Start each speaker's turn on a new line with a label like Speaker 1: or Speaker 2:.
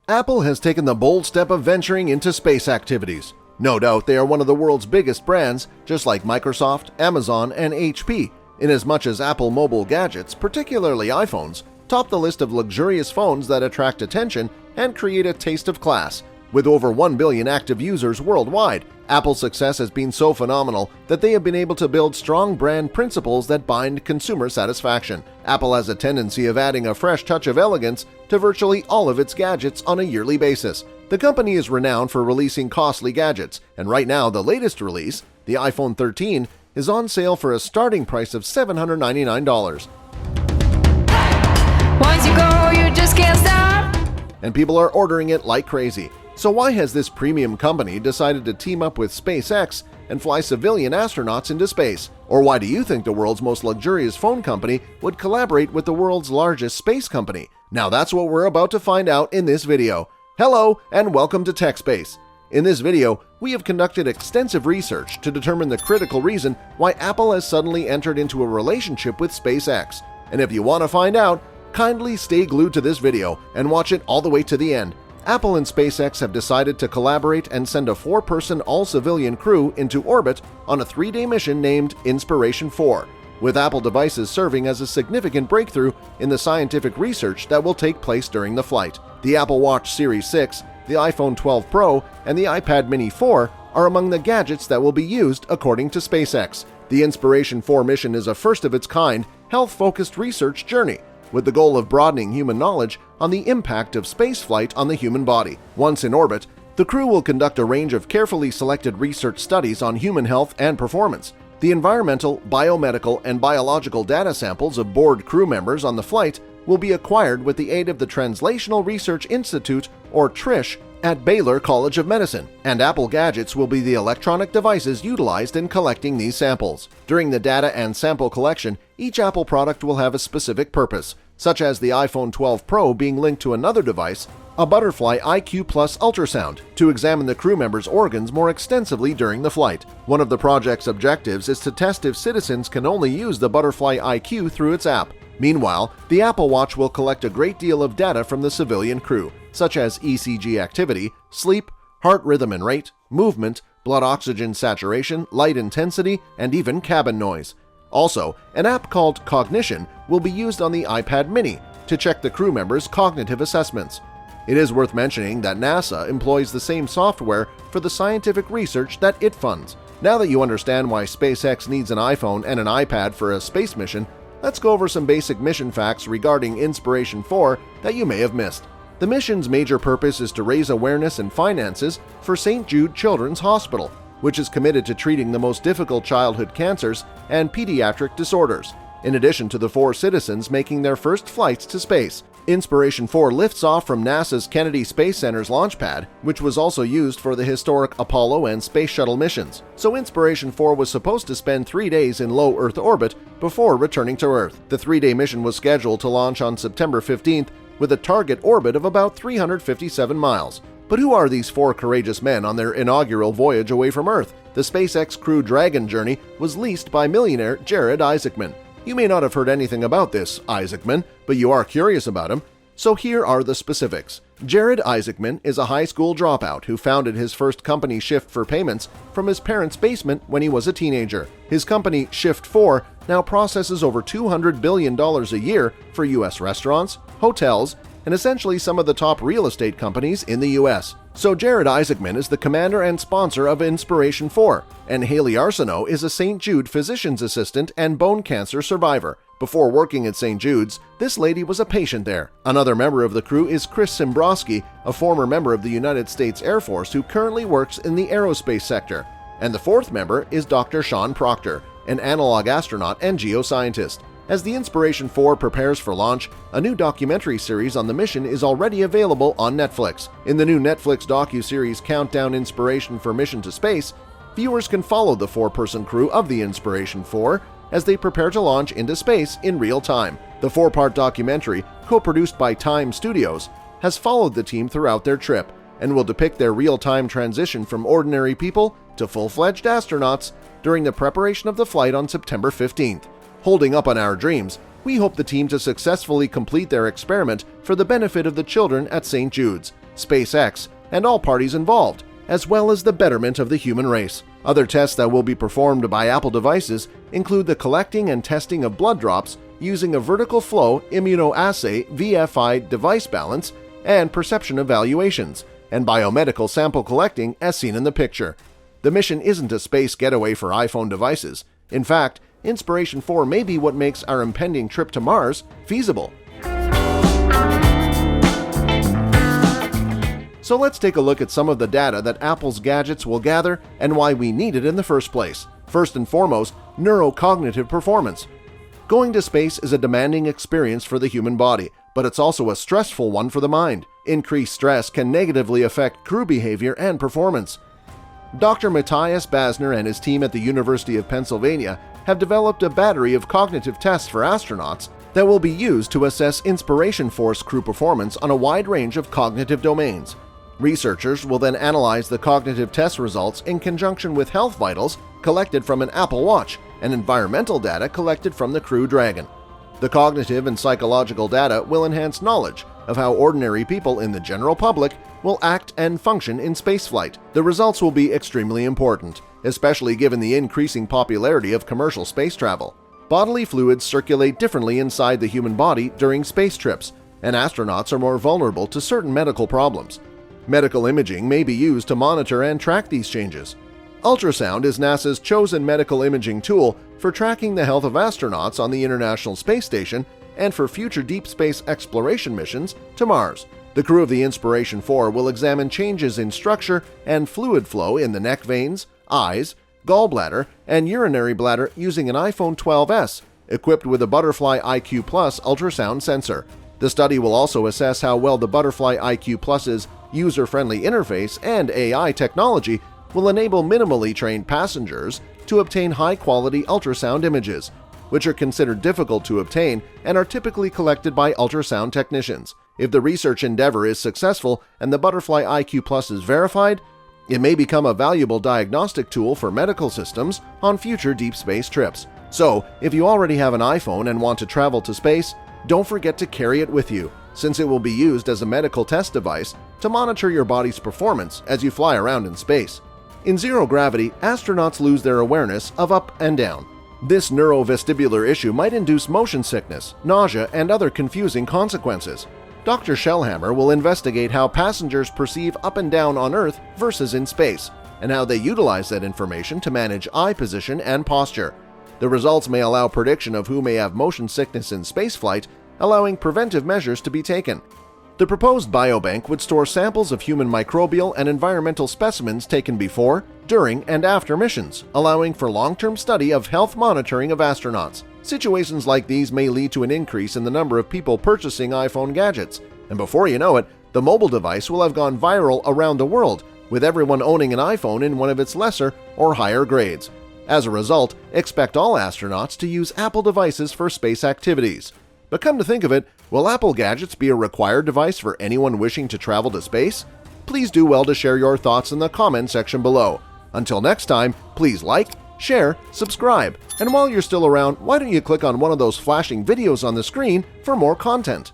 Speaker 1: Apple has taken the bold step of venturing into space activities. No doubt they are one of the world's biggest brands, just like Microsoft, Amazon, and HP, inasmuch as Apple mobile gadgets, particularly iPhones, top the list of luxurious phones that attract attention and create a taste of class. With over 1 billion active users worldwide, Apple's success has been so phenomenal that they have been able to build strong brand principles that bind consumer satisfaction. Apple has a tendency of adding a fresh touch of elegance to virtually all of its gadgets on a yearly basis. The company is renowned for releasing costly gadgets, and right now the latest release, the iPhone 13, is on sale for a starting price of $799.
Speaker 2: Once you go, you just can't stop.
Speaker 1: And people are ordering it like crazy. So why has this premium company decided to team up with SpaceX and fly civilian astronauts into space? Or why do you think the world's most luxurious phone company would collaborate with the world's largest space company? Now that's what we're about to find out in this video. Hello and welcome to TechSpace. In this video, we have conducted extensive research to determine the critical reason why Apple has suddenly entered into a relationship with SpaceX. And if you want to find out, kindly stay glued to this video and watch it all the way to the end. Apple and SpaceX have decided to collaborate and send a 4-person all-civilian crew into orbit on a 3-day mission named Inspiration4, with Apple devices serving as a significant breakthrough in the scientific research that will take place during the flight. The Apple Watch Series 6, the iPhone 12 Pro, and the iPad Mini 4 are among the gadgets that will be used according to SpaceX. The Inspiration4 mission is a first-of-its-kind, health-focused research journey, with the goal of broadening human knowledge on the impact of spaceflight on the human body. Once in orbit, the crew will conduct a range of carefully selected research studies on human health and performance. The environmental, biomedical, and biological data samples of board crew members on the flight will be acquired with the aid of the Translational Research Institute, or TRISH, at Baylor College of Medicine, and Apple gadgets will be the electronic devices utilized in collecting these samples. During the data and sample collection, each Apple product will have a specific purpose, such as the iPhone 12 Pro being linked to another device, a Butterfly iQ Plus ultrasound, to examine the crew members' organs more extensively during the flight. One of the project's objectives is to test if citizens can only use the Butterfly iQ through its app. Meanwhile, the Apple Watch will collect a great deal of data from the civilian crew, such as ECG activity, sleep, heart rhythm and rate, movement, blood oxygen saturation, light intensity, and even cabin noise. Also, an app called Cognition will be used on the iPad Mini to check the crew members' cognitive assessments. It is worth mentioning that NASA employs the same software for the scientific research that it funds. Now that you understand why SpaceX needs an iPhone and an iPad for a space mission, let's go over some basic mission facts regarding Inspiration4 that you may have missed. The mission's major purpose is to raise awareness and finances for St. Jude Children's Hospital, which is committed to treating the most difficult childhood cancers and pediatric disorders, in addition to the 4 citizens making their first flights to space. Inspiration4 lifts off from NASA's Kennedy Space Center's launch pad, which was also used for the historic Apollo and Space Shuttle missions. So Inspiration4 was supposed to spend 3 days in low Earth orbit before returning to Earth. The 3-day mission was scheduled to launch on September 15th with a target orbit of about 357 miles. But who are these 4 courageous men on their inaugural voyage away from Earth? The SpaceX Crew Dragon journey was leased by millionaire Jared Isaacman. You may not have heard anything about this Isaacman, but you are curious about him, so here are the specifics. Jared Isaacman is a high school dropout who founded his first company Shift for Payments from his parents' basement when he was a teenager. His company Shift4 now processes over $200 billion a year for U.S. restaurants, hotels, and essentially some of the top real estate companies in the U.S. So Jared Isaacman is the commander and sponsor of Inspiration4, and Haley Arsenault is a St. Jude physician's assistant and bone cancer survivor. Before working at St. Jude's, this lady was a patient there. Another member of the crew is Chris Simbrowski, a former member of the United States Air Force who currently works in the aerospace sector. And the 4th member is Dr. Sean Proctor, an analog astronaut and geoscientist. As the Inspiration4 prepares for launch, a new documentary series on the mission is already available on Netflix. In the new Netflix docu-series Countdown Inspiration for Mission to Space, viewers can follow the 4-person crew of the Inspiration4 as they prepare to launch into space in real time. The 4-part documentary, co-produced by Time Studios, has followed the team throughout their trip and will depict their real-time transition from ordinary people to full-fledged astronauts during the preparation of the flight on September 15th. Holding up on our dreams, we hope the team to successfully complete their experiment for the benefit of the children at St. Jude's. SpaceX, and all parties involved, as well as the betterment of the human race. Other tests that will be performed by Apple devices include the collecting and testing of blood drops using a vertical flow immunoassay VFI device balance and perception evaluations, and biomedical sample collecting as seen in the picture. The mission isn't a space getaway for iPhone devices. In fact, Inspiration4 may be what makes our impending trip to Mars feasible. So let's take a look at some of the data that Apple's gadgets will gather and why we need it in the first place. First and foremost, neurocognitive performance. Going to space is a demanding experience for the human body, but it's also a stressful one for the mind. Increased stress can negatively affect crew behavior and performance. Dr. Matthias Basner and his team at the University of Pennsylvania have developed a battery of cognitive tests for astronauts that will be used to assess Inspiration4's crew performance on a wide range of cognitive domains. Researchers will then analyze the cognitive test results in conjunction with health vitals collected from an Apple Watch and environmental data collected from the Crew Dragon. The cognitive and psychological data will enhance knowledge of how ordinary people in the general public will act and function in spaceflight. The results will be extremely important, especially given the increasing popularity of commercial space travel. Bodily fluids circulate differently inside the human body during space trips, and astronauts are more vulnerable to certain medical problems. Medical imaging may be used to monitor and track these changes. Ultrasound is NASA's chosen medical imaging tool for tracking the health of astronauts on the International Space Station and for future deep space exploration missions to Mars. The crew of the Inspiration4 will examine changes in structure and fluid flow in the neck veins, eyes, gallbladder, and urinary bladder using an iPhone 12s equipped with a Butterfly iQ Plus ultrasound sensor. The study will also assess how well the Butterfly iQ Plus's user-friendly interface and AI technology will enable minimally trained passengers to obtain high-quality ultrasound images, which are considered difficult to obtain and are typically collected by ultrasound technicians. If the research endeavor is successful and the Butterfly iQ Plus is verified, it may become a valuable diagnostic tool for medical systems on future deep space trips. So, if you already have an iPhone and want to travel to space, don't forget to carry it with you, since it will be used as a medical test device to monitor your body's performance as you fly around in space. In zero gravity, astronauts lose their awareness of up and down. This neurovestibular issue might induce motion sickness, nausea, and other confusing consequences. Dr. Shellhammer will investigate how passengers perceive up and down on Earth versus in space, and how they utilize that information to manage eye position and posture. The results may allow prediction of who may have motion sickness in spaceflight, allowing preventive measures to be taken. The proposed biobank would store samples of human microbial and environmental specimens taken before, during, and after missions, allowing for long-term study of health monitoring of astronauts. Situations like these may lead to an increase in the number of people purchasing iPhone gadgets, and before you know it, the mobile device will have gone viral around the world, with everyone owning an iPhone in one of its lesser or higher grades. As a result, expect all astronauts to use Apple devices for space activities. But come to think of it, will Apple gadgets be a required device for anyone wishing to travel to space? Please do well to share your thoughts in the comment section below. Until next time, please like, share, subscribe, and while you're still around, why don't you click on one of those flashing videos on the screen for more content?